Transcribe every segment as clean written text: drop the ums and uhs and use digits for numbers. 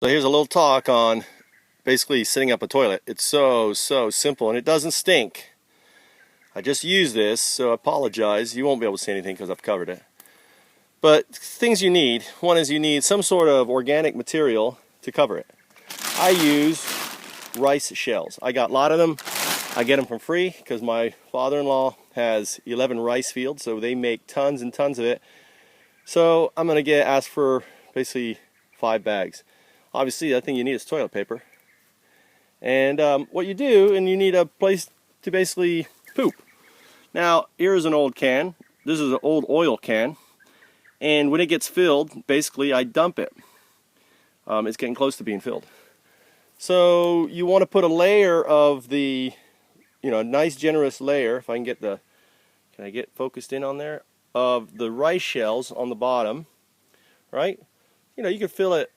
So here's a little talk on basically setting up a toilet. It's so simple and it doesn't stink. I just used this, so I apologize. You won't be able to see anything because I've covered it. But things you need. One is you need some sort of organic material to cover it. I use rice shells. I got a lot of them. I get them for free because my father-in-law has 11 rice fields, so they make tons and tons of it. So I'm going to ask for basically 5 bags. Obviously, the thing you need is toilet paper. And what you do, and you need a place to basically poop. Now, here's an old can. This is an old oil can. And when it gets filled, basically I dump it. It's getting close to being filled. So you want to put a layer of the, a nice generous layer, if I can get can I get focused in on there, of the rice shells on the bottom, right? You can fill it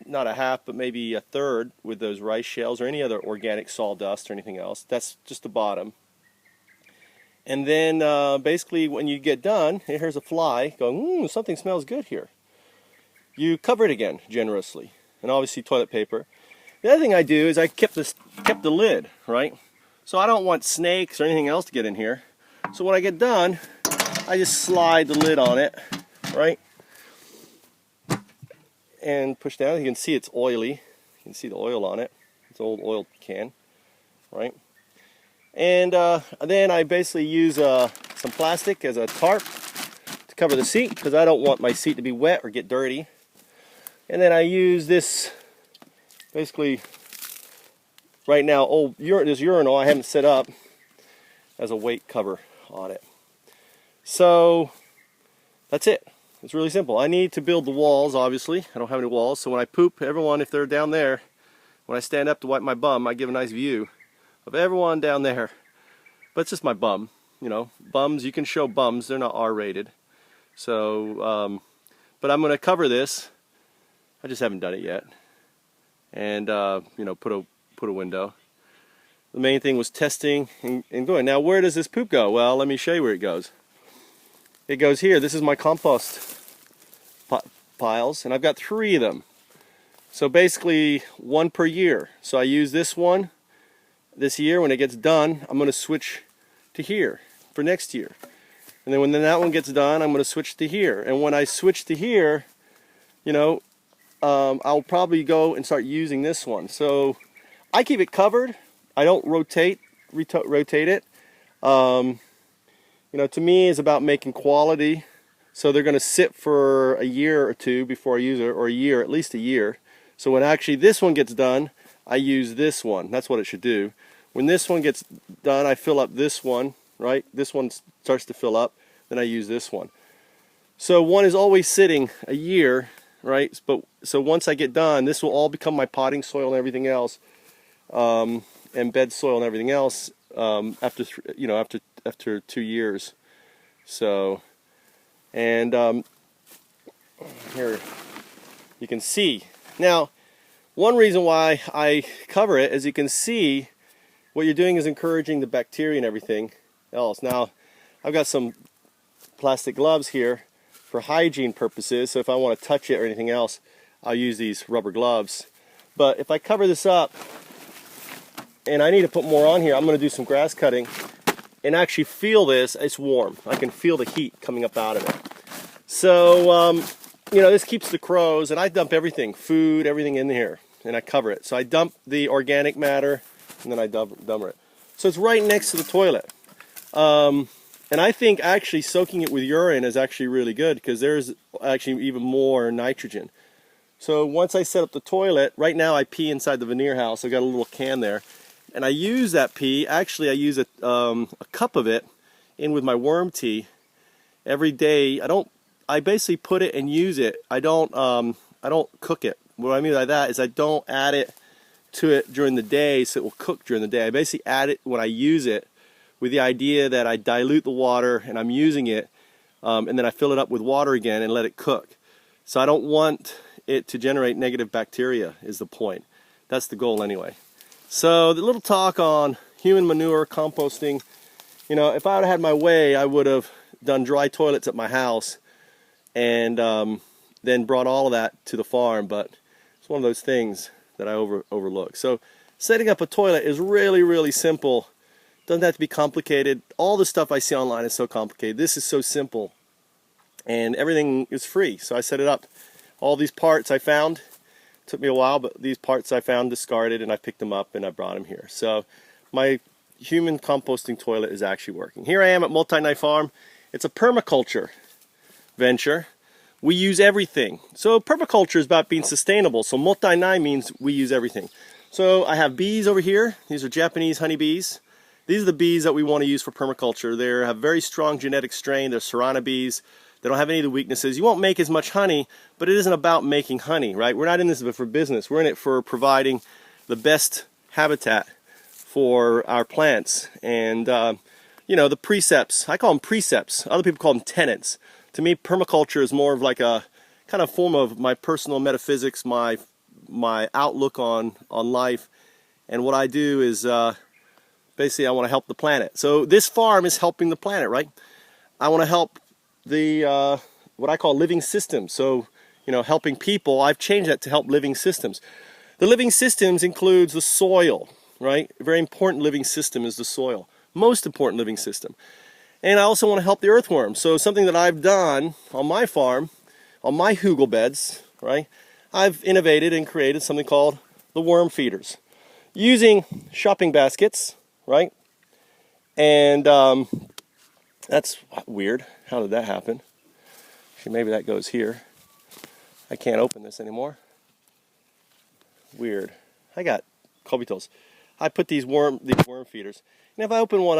not a half, but maybe a third with those rice shells or any other organic sawdust or anything else. That's just the bottom. And then basically when you get done, here's a fly going, something smells good here. You cover it again generously, and obviously toilet paper. The other thing I do is I kept the lid, right? So I don't want snakes or anything else to get in here. So when I get done, I just slide the lid on it, right? And push down. You can see it's oily. You can see the oil on it. It's an old oil can, right? And then I basically use some plastic as a tarp to cover the seat because I don't want my seat to be wet or get dirty. And then I use this basically right now this urinal I haven't set up as a weight cover on it. So that's it. It's really simple. I need to build the walls, obviously. I don't have any walls, so when I poop, everyone, if they're down there, when I stand up to wipe my bum, I give a nice view of everyone down there. But it's just my bum, Bums, you can show bums, they're not R-rated. So, but I'm going to cover this. I just haven't done it yet. And, put a window. The main thing was testing and going. Now, where does this poop go? Well, let me show you where it goes. It goes here. This is my compost piles, and I've got 3 of them. So basically 1 per year. So I use this one this year. When it gets done, I'm going to switch to here for next year. And then when that one gets done, I'm going to switch to here. And when I switch to here, I'll probably go and start using this one. So I keep it covered. I don't rotate it. To me, it's about making quality. So they're going to sit for a year or 2 before I use it, or a year, at least a year. So when actually this one gets done, I use this one. That's what it should do. When this one gets done, I fill up this one, right? This one starts to fill up, then I use this one. So one is always sitting a year, right? But so once I get done, this will all become my potting soil and everything else, and bed soil and everything else after 2 years. So, and here you can see. Now, one reason why I cover it, as you can see, what you're doing is encouraging the bacteria and everything else. Now, I've got some plastic gloves here for hygiene purposes, so if I want to touch it or anything else, I'll use these rubber gloves. But if I cover this up, and I need to put more on here, I'm going to do some grass cutting and actually feel this. It's warm. I can feel the heat coming up out of it. So, this keeps the crows, and I dump everything, food, everything in here, and I cover it. So I dump the organic matter, and then I dump it. So it's right next to the toilet. And I think actually soaking it with urine is actually really good because there's actually even more nitrogen. So once I set up the toilet, right now I pee inside the veneer house. I've got a little can there. And I use that pee, actually I use a cup of it in with my worm tea every day. I basically put it and use it. I don't cook it. What I mean by that is I don't add it to it during the day so it will cook during the day. I basically add it when I use it with the idea that I dilute the water and I'm using it, and then I fill it up with water again and let it cook. So I don't want it to generate negative bacteria is the point. That's the goal anyway. So the little talk on human manure, composting, if I would have had my way, I would have done dry toilets at my house and then brought all of that to the farm, but It's one of those things that I overlook. So setting up a toilet is really, really simple. Doesn't have to be complicated. All the stuff I see online is so complicated. This is so simple. And everything is free. So I set it up. All these parts I found, took me a while, but these parts I found discarded, and I picked them up and I brought them here. So my human composting toilet is actually working. Here I am at Multi-Knife Farm. It's a permaculture venture. We use everything. So permaculture is about being sustainable. So multi-9 means we use everything. So I have bees over here. These are Japanese honeybees. These are the bees that we want to use for permaculture. They have very strong genetic strain. They're Serrana bees. They don't have any of the weaknesses. You won't make as much honey, but it isn't about making honey, right? We're not in this for business. We're in it for providing the best habitat for our plants. And, you know, the precepts, I call them precepts. Other people call them tenets. To me, permaculture is more of like a kind of form of my personal metaphysics, my outlook on life. And what I do is basically I want to help the planet. So this farm is helping the planet, right? I want to help the what I call living systems. So, you know, helping people, I've changed that to help living systems. The living systems includes the soil, right? A very important living system is the soil. Most important living system. And I also want to help the earthworms. So something that I've done on my farm, on my hugel beds, right? I've innovated and created something called the worm feeders. Using shopping baskets, right? And that's weird. How did that happen? Actually, maybe that goes here. I can't open this anymore. Weird. I got kobitos. I put these worm feeders. And if I open one